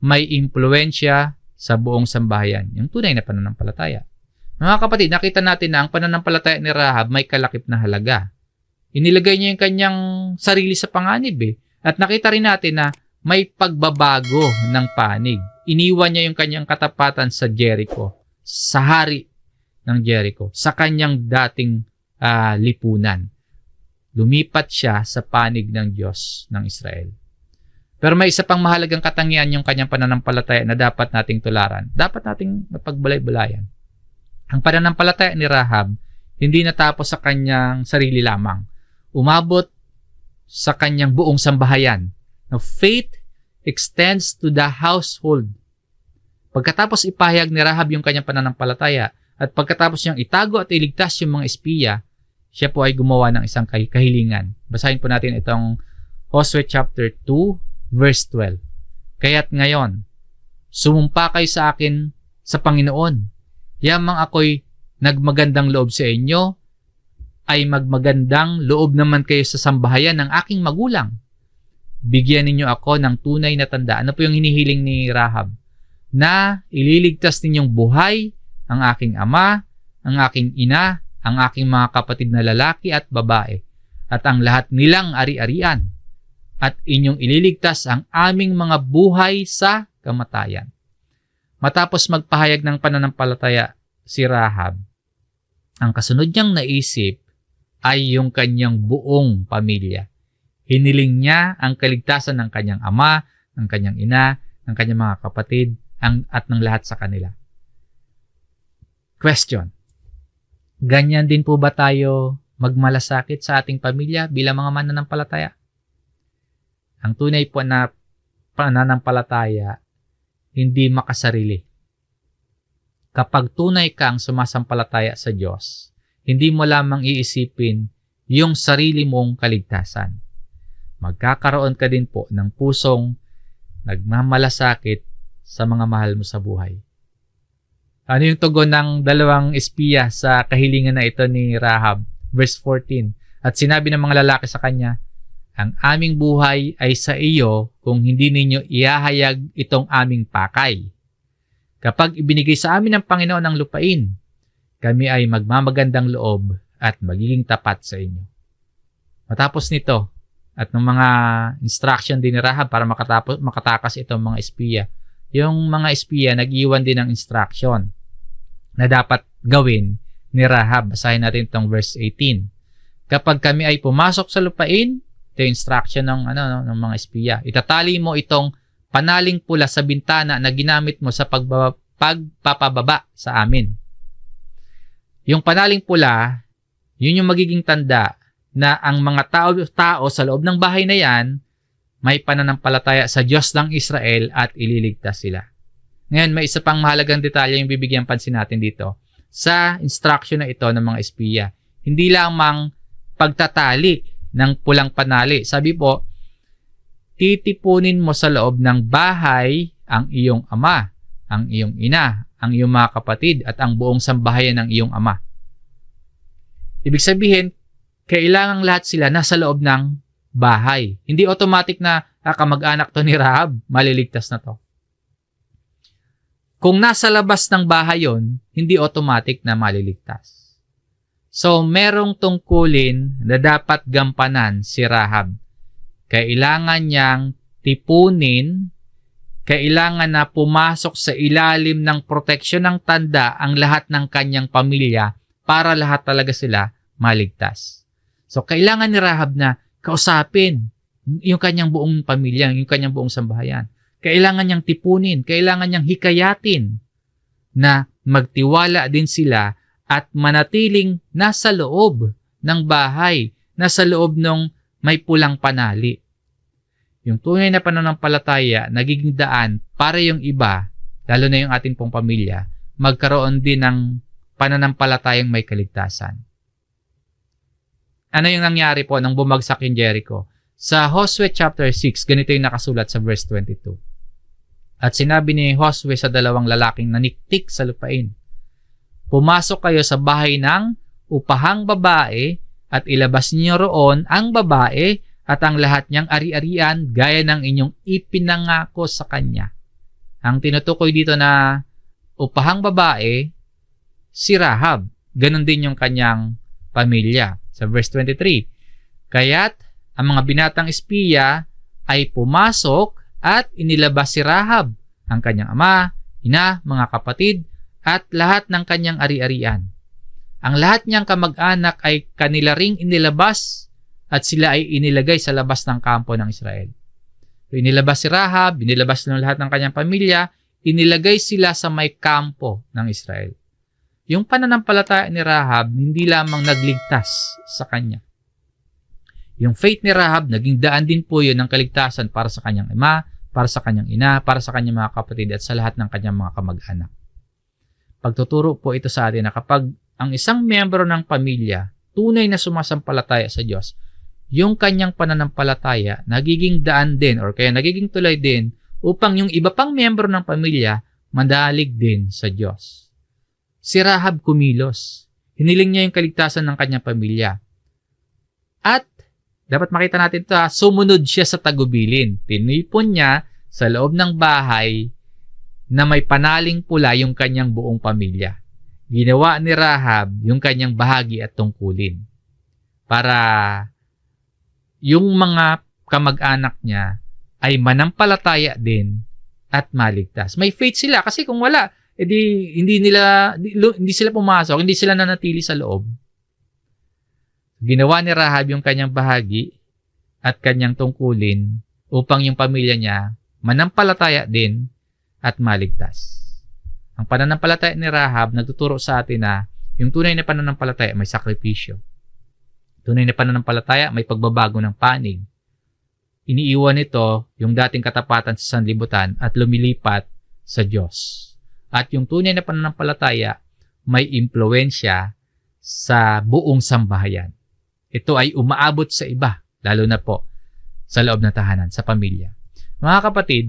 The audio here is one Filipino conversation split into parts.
may impluensya sa buong sambahayan. Yung tunay na pananampalataya. Mga kapatid, nakita natin na ang pananampalataya ni Rahab may kalakip na halaga. Inilagay niya yung kanyang sarili sa panganib At nakita rin natin na may pagbabago ng panig. Iniwan niya yung kanyang katapatan sa Jericho, sa hari ng Jericho, sa kanyang dating lipunan. Lumipat siya sa panig ng Diyos ng Israel. Pero may isa pang mahalagang katangian yung kanyang pananampalataya na dapat nating tularan. Dapat nating mapagbalay-balayan. Ang pananampalataya ni Rahab hindi natapos sa kanyang sarili lamang. Umabot sa kanyang buong sambahayan. Now, faith extends to the household. Pagkatapos ipahayag ni Rahab yung kanyang pananampalataya at pagkatapos niyang itago at iligtas yung mga espiya, siya po ay gumawa ng isang kahilingan. Basahin po natin itong Hosea chapter 2 verse 12. Kaya't ngayon, sumumpa kayo sa akin sa Panginoon. Yamang ako'y nagmagandang loob sa inyo, ay magmagandang loob naman kayo sa sambahayan ng aking magulang. Bigyan ninyo ako ng tunay na tanda. Ano po yung hinihiling ni Rahab? Na ililigtas ninyong buhay ang aking ama, ang aking ina, ang aking mga kapatid na lalaki at babae, at ang lahat nilang ari-arian, at inyong ililigtas ang aming mga buhay sa kamatayan. Matapos magpahayag ng pananampalataya si Rahab, ang kasunod niyang naisip ay yung kanyang buong pamilya. Hiniling niya ang kaligtasan ng kanyang ama, ng kanyang ina, ng kanyang mga kapatid, at ng lahat sa kanila. Question. Ganyan din po ba tayo magmalasakit sa ating pamilya bilang mga mananampalataya? Ang tunay po na pananampalataya, hindi makasarili. Kapag tunay kang sumasampalataya sa Diyos, hindi mo lamang iisipin yung sarili mong kaligtasan. Magkakaroon ka din po ng pusong nagmamalasakit sa mga mahal mo sa buhay. Ano yung tugon ng dalawang espiya sa kahilingan na ito ni Rahab? Verse 14. At sinabi ng mga lalaki sa kanya, ang aming buhay ay sa iyo kung hindi ninyo ihahayag itong aming pakay. Kapag ibinigay sa amin ng Panginoon ang lupain, kami ay magmamagandang loob at magiging tapat sa inyo. Matapos nito, at ng mga instruction din ni Rahab para makatakas itong mga espiya, yung mga espiya nag-iwan din ng instruction na dapat gawin ni Rahab. Basahin natin itong verse 18. Kapag kami ay pumasok sa lupain, ito yung instruction ng mga espiya. Itatali mo itong panaling pula sa bintana na ginamit mo sa pagpapababa sa amin. Yung panaling pula, yun yung magiging tanda na ang mga tao sa loob ng bahay na yan may pananampalataya sa Diyos ng Israel at ililigtas sila. Ngayon, may isa pang mahalagang detalye yung bibigyan pansin natin dito. Sa instruction na ito ng mga espiya, hindi lamang pagtatali ng pulang panali. Sabi po, titipunin mo sa loob ng bahay ang iyong ama, ang iyong ina, ang iyong mga kapatid, at ang buong sambahayan ng iyong ama. Ibig sabihin, kailangang lahat sila nasa loob ng bahay. Hindi automatic na kamag-anak to ni Rahab, maliligtas na to. Kung nasa labas ng bahay yon, hindi automatic na maliligtas. So, merong tungkulin na dapat gampanan si Rahab. Kailangan niyang tipunin, kailangan na pumasok sa ilalim ng proteksyon ng tanda ang lahat ng kanyang pamilya para lahat talaga sila maligtas. So, kailangan ni Rahab na kausapin yung kanyang buong pamilya, yung kanyang buong sambahayan. Kailangan niyang tipunin, kailangan niyang hikayatin na magtiwala din sila at manatiling nasa loob ng bahay, nasa loob ng may pulang panali. Yung tunay na pananampalataya, nagiging daan para yung iba, lalo na yung ating pong pamilya, magkaroon din ng pananampalatayang may kaligtasan. Ano yung nangyari po nang bumagsak yung Jericho? Sa Hosea chapter 6, ganito yung nakasulat sa verse 22. At sinabi ni Josue sa dalawang lalaking naniktik sa lupain, pumasok kayo sa bahay ng upahang babae at ilabas niyo roon ang babae at ang lahat niyang ari-arian gaya ng inyong ipinangako sa kanya. Ang tinutukoy dito na upahang babae, si Rahab. Ganon din yung kanyang pamilya. Sa verse 23, kaya't ang mga binatang espiya ay pumasok at inilabas si Rahab, ang kanyang ama, ina, mga kapatid, at lahat ng kanyang ari-arian. Ang lahat niyang kamag-anak ay kanila ring inilabas at sila ay inilagay sa labas ng kampo ng Israel. So, inilabas si Rahab, inilabas ng lahat ng kanyang pamilya, inilagay sila sa may kampo ng Israel. Yung pananampalataya ni Rahab, hindi lamang nagligtas sa kanya. Yung faith ni Rahab, naging daan din po yun ng kaligtasan para sa kanyang ama, para sa kanyang ina, para sa kanyang mga kapatid at sa lahat ng kanyang mga kamag-anak. Pagtuturo po ito sa atin na kapag ang isang miyembro ng pamilya tunay na sumasampalataya sa Diyos, yung kanyang pananampalataya nagiging daan din or kaya nagiging tulay din upang yung iba pang miyembro ng pamilya madalig din sa Diyos. Si Rahab kumilos. Hiniling niya yung kaligtasan ng kanyang pamilya. At dapat makita natin ito, sumunod siya sa tagubilin. Tinipon niya sa loob ng bahay na may panaling pula yung kanyang buong pamilya. Ginawa ni Rahab yung kanyang bahagi at tungkulin para yung mga kamag-anak niya ay manampalataya din at maligtas. May faith sila kasi kung wala, edi hindi sila pumasok, hindi sila nanatili sa loob. Ginawa ni Rahab yung kanyang bahagi at kanyang tungkulin upang yung pamilya niya manampalataya din at maligtas. Ang pananampalataya ni Rahab nagtuturo sa atin na yung tunay na pananampalataya may sakripisyo. Tunay na pananampalataya may pagbabago ng panig. Iniiwan nito yung dating katapatan sa sanlibutan at lumilipat sa Diyos. At yung tunay na pananampalataya may impluwensya sa buong sambahayan. Ito ay umaabot sa iba, lalo na po sa loob ng tahanan, sa pamilya. Mga kapatid,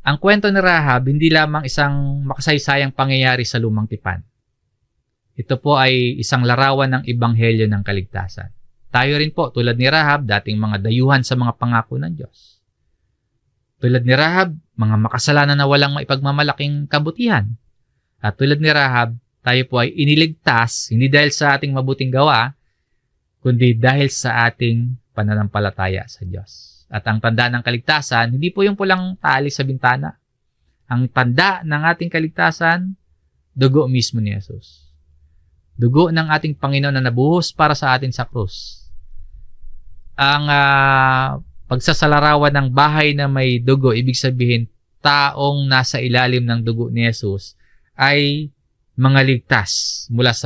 ang kwento ni Rahab hindi lamang isang makasaysayang pangyayari sa lumang tipan. Ito po ay isang larawan ng ebanghelyo ng kaligtasan. Tayo rin po, tulad ni Rahab, dating mga dayuhan sa mga pangako ng Diyos. Tulad ni Rahab, mga makasalanan na walang maipagmamalaking kabutihan. At tulad ni Rahab, tayo po ay iniligtas, hindi dahil sa ating mabuting gawa, kundi dahil sa ating pananampalataya sa Diyos. At ang tanda ng kaligtasan, hindi po yung pulang tali sa bintana. Ang tanda ng ating kaligtasan, dugo mismo ni Jesus. Dugo ng ating Panginoon na nabuhos para sa atin sa krus. Ang pagsasalarawan ng bahay na may dugo, ibig sabihin, taong nasa ilalim ng dugo ni Jesus ay mga ligtas mula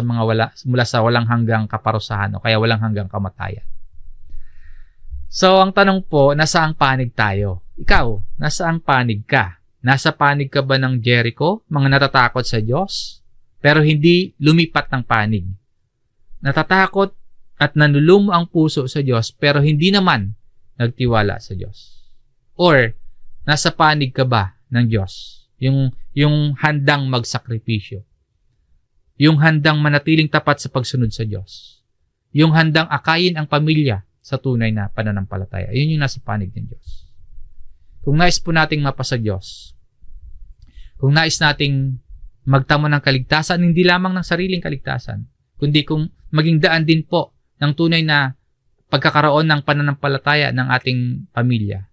sa walang hanggang kaparusahan o kaya walang hanggang kamatayan. So, ang tanong po, nasaang panig tayo? Ikaw, nasaang panig ka? Nasa panig ka ba ng Jericho, mga natatakot sa Diyos, pero hindi lumipat ng panig? Natatakot at nanulumo ang puso sa Diyos, pero hindi naman nagtiwala sa Diyos. Or, nasa panig ka ba ng Diyos? Yung handang magsakripisyo. Yung handang manatiling tapat sa pagsunod sa Diyos. Yung handang akayin ang pamilya sa tunay na pananampalataya. Yun yung nasa panig ng Diyos. Kung nais po nating mapasa Diyos, kung nais nating magtamo ng kaligtasan, hindi lamang ng sariling kaligtasan, kundi kung maging daan din po ng tunay na pagkakaroon ng pananampalataya ng ating pamilya.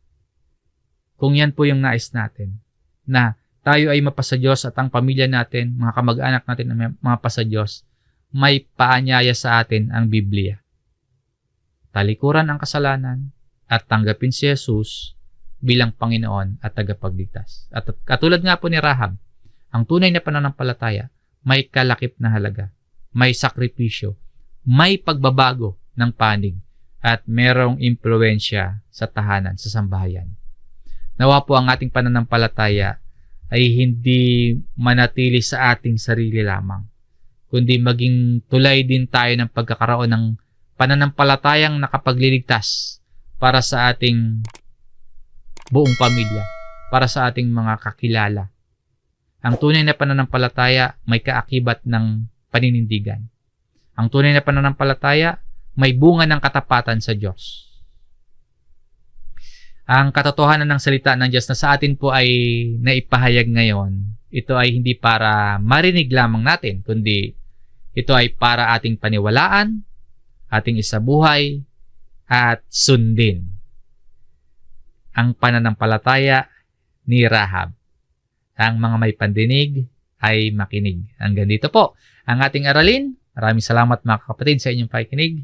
Kung yan po yung nais natin, na tayo ay mapasa Diyos at ang pamilya natin, mga kamag-anak natin na mapasa Diyos, may paanyaya sa atin ang Biblia. Talikuran ang kasalanan at tanggapin si Jesus bilang Panginoon at tagapagligtas. At katulad nga po ni Rahab, ang tunay na pananampalataya may kalakip na halaga, may sakripisyo, may pagbabago ng panig at merong impluwensya sa tahanan, sa sambahayan. Nawa po ang ating pananampalataya ay hindi manatili sa ating sarili lamang, kundi maging tulay din tayo ng pagkakaroon ng pananampalatayang nakapagliligtas para sa ating buong pamilya, para sa ating mga kakilala. Ang tunay na pananampalataya may kaakibat ng paninindigan. Ang tunay na pananampalataya may bunga ng katapatan sa Diyos. Ang katotohanan ng salita ng Diyos na sa atin po ay naipahayag ngayon, ito ay hindi para marinig lamang natin, kundi ito ay para ating paniwalaan, ating isabuhay, at sundin. Ang pananampalataya ni Rahab. Ang mga may pandinig ay makinig. Hanggang dito po ang ating aralin. Maraming salamat mga kapatid sa inyong pakikinig.